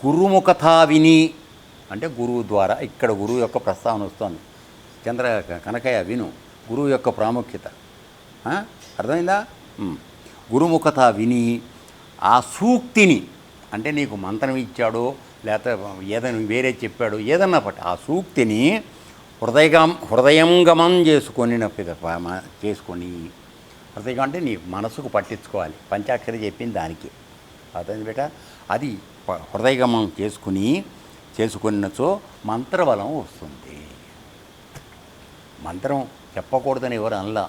గురుముఖతా విని అంటే గురువు ద్వారా, ఇక్కడ గురువు యొక్క ప్రస్తావన వస్తుంది. కనకయ్య విను, గురువు యొక్క ప్రాముఖ్యత అర్థమైందా? గురుముఖత విని ఆ సూక్తిని, అంటే నీకు మంత్రం ఇచ్చాడో లేకపోతే ఏదైనా వేరే చెప్పాడో ఏదన్నా పట్టి ఆ సూక్తిని హృదయంగమం చేసుకొని హృదయం అంటే నీ మనసుకు పట్టించుకోవాలి. పంచాక్షరి చెప్పింది దానికి అర్థమైంది బేట. అది హృదయగమం చేసుకున్నచో మంత్రబలం వస్తుంది. మంత్రం చెప్పకూడదని ఎవరు అనలా,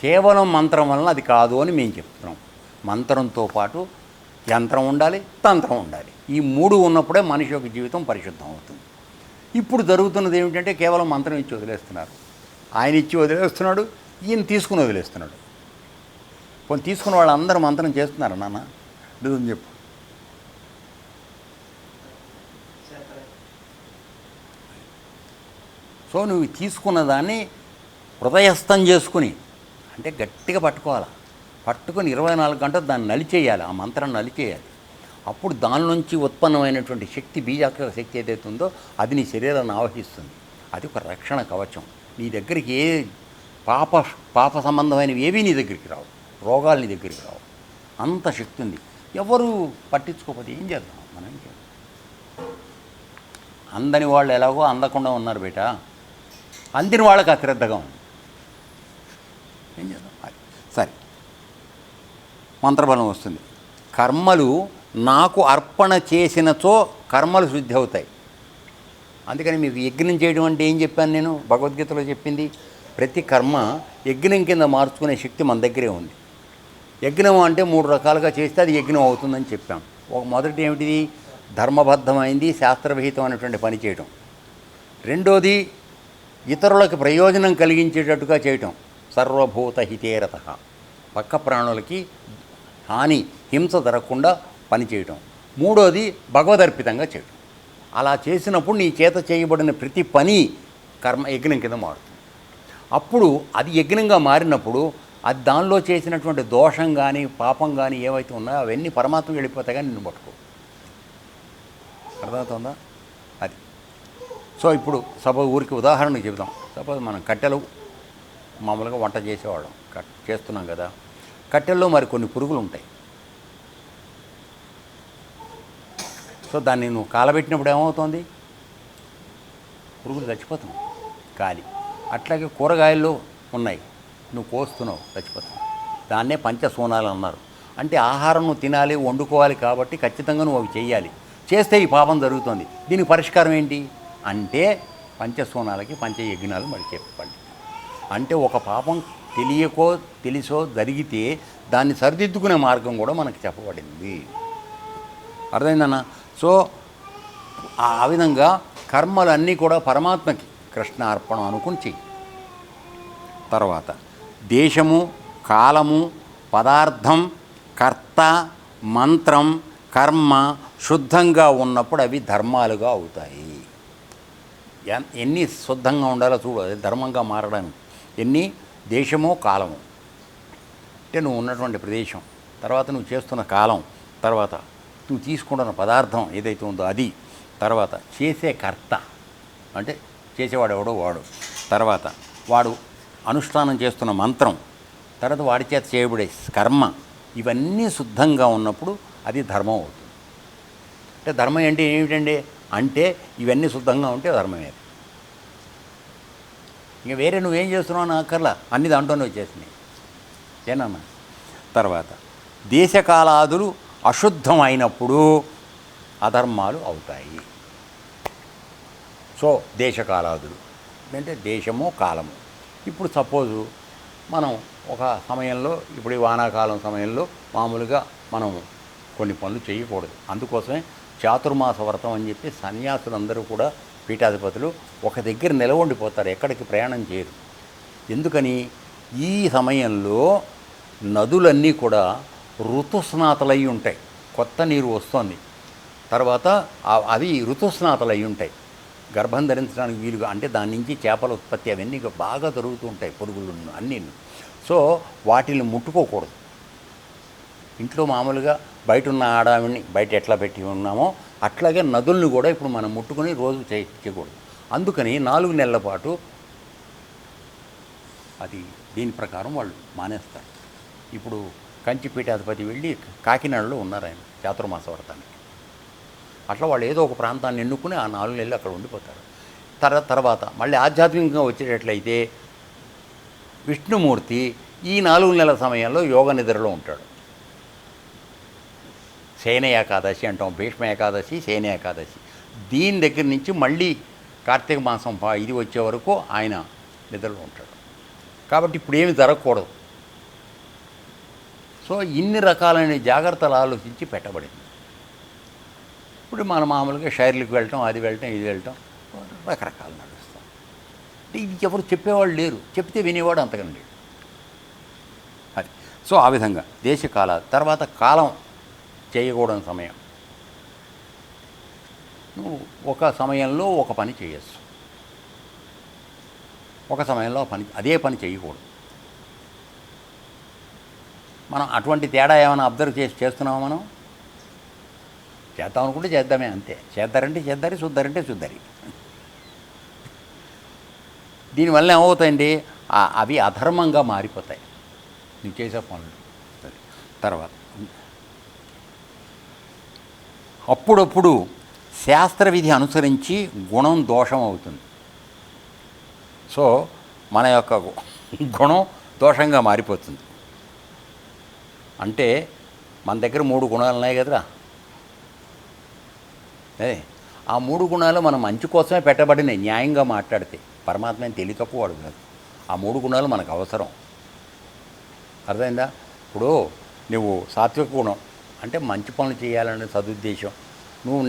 కేవలం మంత్రం వలన అది కాదు అని మేము చెప్తున్నాం. మంత్రంతో పాటు యంత్రం ఉండాలి, తంత్రం ఉండాలి. ఈ మూడు ఉన్నప్పుడే మనిషి యొక్క జీవితం పరిశుద్ధం అవుతుంది. ఇప్పుడు జరుగుతున్నది ఏమిటంటే కేవలం మంత్రం ఇచ్చి వదిలేస్తున్నారు. ఆయన ఇచ్చి వదిలేస్తున్నాడు, ఈయన తీసుకుని వదిలేస్తున్నాడు. కొన్ని తీసుకున్న వాళ్ళందరూ మంత్రం చేస్తున్నారు నాన్న, నిజం చెప్పు. సో నువ్వు తీసుకున్న దాన్ని హృదయస్థం చేసుకుని, అంటే గట్టిగా పట్టుకొని 24 గంటలు దాన్ని నలిచేయాలి, ఆ మంత్రాన్ని నలిచేయాలి. అప్పుడు దాని నుంచి ఉత్పన్నమైనటువంటి శక్తి, బీజాక్షర శక్తి ఏదైతే ఉందో అది నీ శరీరాన్ని ఆవహిస్తుంది. అది ఒక రక్షణ కవచం. నీ దగ్గరికి ఏ పాప సంబంధమైనవి ఏవి నీ దగ్గరికి రావు, రోగాలు నీ దగ్గరికి రావు. అంత శక్తి ఉంది. ఎవరు పట్టించుకోకపోతే ఏం చేద్దాం? మనం ఏం చేద్దాం? అందని వాళ్ళు ఎలాగో అందకుండా ఉన్నారు బేట, అందిన వాళ్ళకి అశ్రద్ధగా ఉంది. ఏం చేద్దాం? సరే, మంత్రబలం వస్తుంది. కర్మలు నాకు అర్పణ చేసినచో కర్మలు శుద్ధి అవుతాయి. అందుకని మీకు యజ్ఞం చేయడం అంటే ఏం చెప్పాను నేను? భగవద్గీతలో చెప్పింది, ప్రతి కర్మ యజ్ఞం కింద మార్చుకునే శక్తి మన దగ్గరే ఉంది. యజ్ఞం అంటే 3 రకాలుగా చేస్తే అది యజ్ఞం అవుతుందని చెప్పాం. మొదటి ఏమిటిది? ధర్మబద్ధమైంది, శాస్త్రవిహితమైనటువంటి పని చేయటం. రెండోది ఇతరులకు ప్రయోజనం కలిగించేటట్టుగా చేయటం, సర్వభూత హితేరత, పక్క ప్రాణులకి హాని హింస జరగకుండా పనిచేయటం. మూడోది భగవదర్పితంగా చేయటం. అలా చేసినప్పుడు నీ చేత చేయబడిన ప్రతి పని యజ్ఞం కింద మారుతుంది. అప్పుడు అది యజ్ఞంగా మారినప్పుడు అది దానిలో చేసినటువంటి దోషం కానీ పాపం కానీ ఏవైతే ఉన్నాయో అవన్నీ పరమాత్మకి వెళ్ళిపోతాయి, కానీ నిన్ను పట్టుకో. అర్థమవుతుందా? అది. సో ఇప్పుడు ఊరికి ఉదాహరణకు చెబుదాం. సపోజ్ మనం కట్టెలు మామూలుగా వంట చేసేవాళ్ళం, చేస్తున్నాం కదా. కట్టెల్లో మరి కొన్ని పురుగులు ఉంటాయి. సో దాన్ని నువ్వు కాలబెట్టినప్పుడు ఏమవుతుంది? పురుగులు చచ్చిపోతాం, గాలి. అట్లాగే కూరగాయల్లో ఉన్నాయి, నువ్వు కోస్తున్నావు, చచ్చిపోతావు. దాన్నే పంచసూనాలు అన్నారు. అంటే ఆహారం నువ్వు తినాలి, వండుకోవాలి, కాబట్టి ఖచ్చితంగా నువ్వు అవి చేయాలి. చేస్తే ఈ పాపం జరుగుతుంది. దీనికి పరిష్కారం ఏంటి అంటే పంచసూనాలకి పంచయజ్ఞాలు మరి చెప్పండి. అంటే ఒక పాపం తెలియకో తెలిసో జరిగితే దాన్ని సరిదిద్దుకునే మార్గం కూడా మనకు చెప్పబడింది. అర్థమైందన్న? సో ఆ విధంగా కర్మలన్నీ కూడా పరమాత్మకి కృష్ణ అర్పణం అనుకుని చెయ్యి. తర్వాత దేశము, కాలము, పదార్థం, కర్త, మంత్రం, కర్మ శుద్ధంగా ఉన్నప్పుడు అవి ధర్మాలుగా అవుతాయి. ఎన్ని శుద్ధంగా ఉండాలో చూడు, అది ధర్మంగా మారడానికి. ఎన్ని? దేశము, కాలము, అంటే నువ్వు ఉన్నటువంటి ప్రదేశం, తర్వాత నువ్వు చేస్తున్న కాలం, తర్వాత నువ్వు తీసుకుంటున్న పదార్థం ఏదైతే ఉందో అది, తర్వాత చేసే కర్త అంటే చేసేవాడు ఎవడో వాడు, తర్వాత వాడు అనుష్ఠానం చేస్తున్న మంత్రం, తర్వాత వాడి చేత చేయబడే కర్మ, ఇవన్నీ శుద్ధంగా ఉన్నప్పుడు అది ధర్మం అవుతుంది. అంటే ధర్మం అంటే ఏమిటండి అంటే ఇవన్నీ శుద్ధంగా ఉంటే ధర్మమే. ఇంకా వేరే నువ్వేం చేస్తున్నావు అని అక్కర్లా, అన్ని దాంట్లోనే వచ్చేసినాయి. ఏనమ్మా? తర్వాత దేశకాలాదులు అశుద్ధం అయినప్పుడు అధర్మాలు అవుతాయి. సో దేశకాలాదులు అంటే దేశము, కాలము. ఇప్పుడు సపోజు మనం ఒక సమయంలో, ఇప్పుడు ఈ వానాకాలం సమయంలో మామూలుగా మనం కొన్ని పనులు చేయకూడదు. అందుకోసమే చాతుర్మాస వ్రతం అని చెప్పి సన్యాసులందరూ కూడా పీఠాధిపతులు ఒక దగ్గర నిలవండిపోతారు, ఎక్కడికి ప్రయాణం చేయరు. ఎందుకని? ఈ సమయంలో నదులన్నీ కూడా ఋతుస్నాతలై ఉంటాయి, కొత్త నీరు వస్తుంది. తర్వాత అవి ఋతుస్నాతలై ఉంటాయి, గర్భం ధరించడానికి వీలుగా, అంటే దాని నుంచి చేపల ఉత్పత్తి అవన్నీ బాగా జరుగుతూ ఉంటాయి, పురుగులు అన్నీ. సో వాటిని ముట్టుకోకూడదు. ఇంట్లో మామూలుగా బయట ఉన్న ఆడావిని బయట ఎట్లా పెట్టి ఉన్నామో అట్లాగే నదుల్ని కూడా ఇప్పుడు మనం ముట్టుకొని రోజు చేయకూడదు. అందుకని 4 నెలల పాటు అది దీని ప్రకారం వాళ్ళు మానేస్తారు. ఇప్పుడు కంచిపీఠాధిపతి వెళ్ళి కాకినాడలో ఉన్నారు ఆయన చాతుర్మాస వ్రతానికి. అట్లా వాళ్ళు ఏదో ఒక ప్రాంతాన్ని ఎన్నుకుని ఆ 4 నెలలు అక్కడ ఉండిపోతారు. తర్వాత మళ్ళీ ఆధ్యాత్మికంగా వచ్చేటట్లయితే విష్ణుమూర్తి ఈ 4 నెలల సమయంలో యోగ నిద్రలో ఉంటాడు. శయన ఏకాదశి అంటాం, భీష్మ ఏకాదశి, శయన ఏకాదశి. దీని దగ్గర నుంచి మళ్ళీ కార్తీక మాసం ఇది వచ్చే వరకు ఆయన నిద్రలో ఉంటాడు. కాబట్టి ఇప్పుడు ఏమి జరగకూడదు. సో ఇన్ని రకాలైన జాగ్రత్తలు ఆలోచించి పెట్టబడింది. ఇప్పుడు మనం మామూలుగా షైర్లకు వెళ్ళటం, అది వెళ్ళటం, ఇది వెళ్ళటం, రకరకాలు నడుస్తాం. ఇది ఎవరు చెప్పేవాళ్ళు లేరు, చెప్తే వినేవాడు అంతకన్నా లేడు. అది సో ఆ విధంగా దేశకాలాలు. తర్వాత కాలం చేయకూడని సమయం. నువ్వు ఒక సమయంలో ఒక పని చేయొచ్చు, ఒక సమయంలో అదే పని చేయకూడదు. మనం అటువంటి తేడా ఏమైనా అబ్జర్వ్ చేస్తున్నామా? మనం చేద్దాం అనుకుంటే చేద్దామే, అంతే. చేద్దారంటే చేద్దారి, చూద్దారంటే చూద్దారి. దీనివల్ల ఏమవుతాయండి, అవి అధర్మంగా మారిపోతాయి నువ్వు చేసే పనులు. తర్వాత అప్పుడప్పుడు శాస్త్రవిధి అనుసరించి గుణం దోషం అవుతుంది. సో మన యొక్క గుణం దోషంగా మారిపోతుంది. అంటే మన దగ్గర 3 గుణాలు ఉన్నాయి కదరా. ఆ 3 గుణాలు మన మంచి కోసమే పెట్టబడినాయి. న్యాయంగా మాట్లాడితే పరమాత్మ ఏం తెలివి తక్కువ వాడు కాదు. ఆ 3 గుణాలు మనకు అవసరం. అర్థమైందా? ఇప్పుడు నువ్వు సాత్విక గుణం అంటే మంచి పనులు చేయాలనే సదుద్దేశం.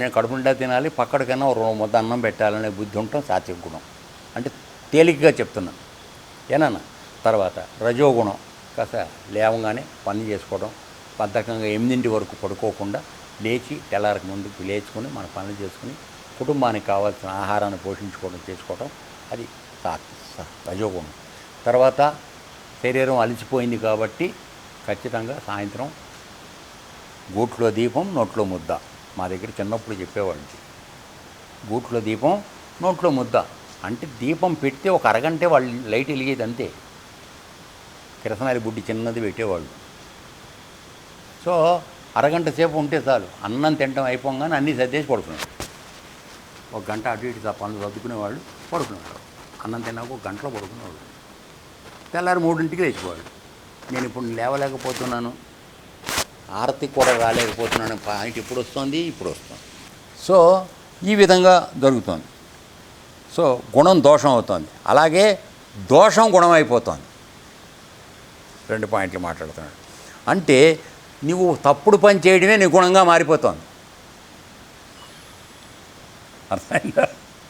నేను కడుపు నిండా తినాలి, పక్కడికైనా 2 ముద్ద అన్నం పెట్టాలనే బుద్ధి ఉండటం సాత్విక గుణం. అంటే తేలికగా చెప్తున్నా ఏనన్నా. తర్వాత రజోగుణం, కాస్త లేవగానే పని చేసుకోవడం, బద్ధకంగా 8 వరకు పడుకోకుండా లేచి తెల్లారికి ముందుకు లేచుకొని మన పనులు చేసుకుని కుటుంబానికి కావాల్సిన ఆహారాన్ని చేసుకోవడం, అది రజోగుణం. తర్వాత శరీరం అలసిపోయింది కాబట్టి ఖచ్చితంగా సాయంత్రం గూట్లో దీపం నోట్లో ముద్ద. మా దగ్గర చిన్నప్పుడు చెప్పేవాళ్ళు, గూట్లో దీపం నోట్లో ముద్ద. అంటే దీపం పెడితే ఒక అరగంటే వాళ్ళు లైట్ వెలిగేది అంతే. కిరసనాయిల బుడ్డి చిన్నది పెట్టేవాళ్ళు. సో అరగంట సేపు ఉంటే చాలు, అన్నం తినడం అయిపోగానే అన్నీ సర్దేసి పడుకునేవాడు. 1 గంట అటు ఇటు పనులు సర్దుకునేవాళ్ళు, పడుకునేవాడు. అన్నం తిన్నాక 1 గంటలో పడుకునేవాడు. తెల్లారి 3ంటికి లేచిపోవాడు. నేను ఇప్పుడు లేవలేకపోతున్నాను, ఆరతి కూడా రాలేకపోతున్నాను, పాయింట్ ఇప్పుడు వస్తుంది. సో ఈ విధంగా జరుగుతుంది. సో గుణం దోషం అవుతుంది, అలాగే దోషం గుణం అయిపోతుంది. 2 పాయింట్లు మాట్లాడుతున్నాడు. అంటే నువ్వు తప్పుడు పని చేయడమే నీ గుణంగా మారిపోతుంది. అర్థమైందా?